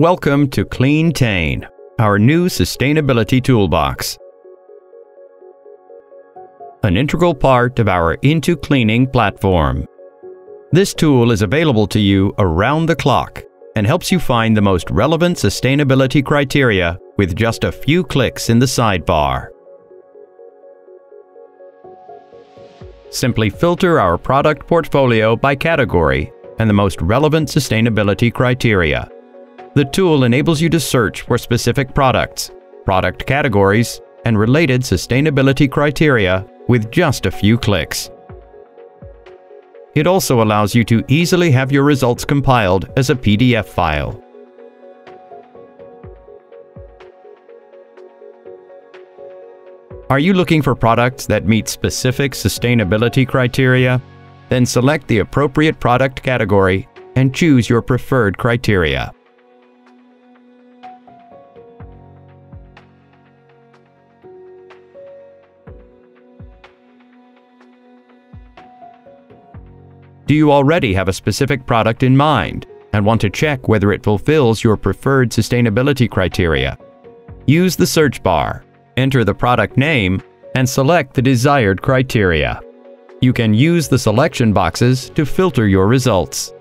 Welcome to CLEANtain, our new sustainability toolbox. An integral part of our Into Cleaning platform. This tool is available to you around the clock and helps you find the most relevant sustainability criteria with just a few clicks in the sidebar. Simply filter our product portfolio by category and the most relevant sustainability criteria. The tool enables you to search for specific products, product categories, and related sustainability criteria with just a few clicks. It also allows you to easily have your results compiled as a PDF file. Are you looking for products that meet specific sustainability criteria? Then select the appropriate product category and choose your preferred criteria. Do you already have a specific product in mind and want to check whether it fulfills your preferred sustainability criteria? Use the search bar, enter the product name, and select the desired criteria. You can use the selection boxes to filter your results.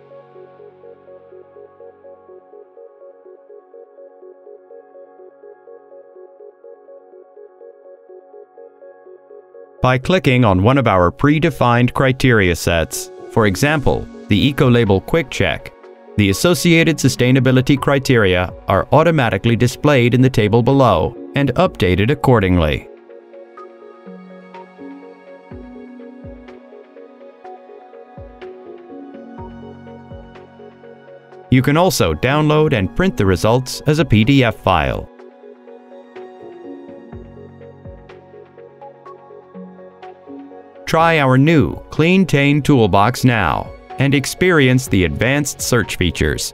By clicking on one of our predefined criteria sets, for example, the Eco-Label Quick Check, the associated sustainability criteria are automatically displayed in the table below and updated accordingly. You can also download and print the results as a PDF file. Try our new CLEANtain toolbox now and experience the advanced search features.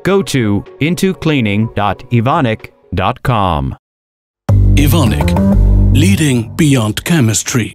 Go to intocleaning.evonik.com. Evonik, leading beyond chemistry.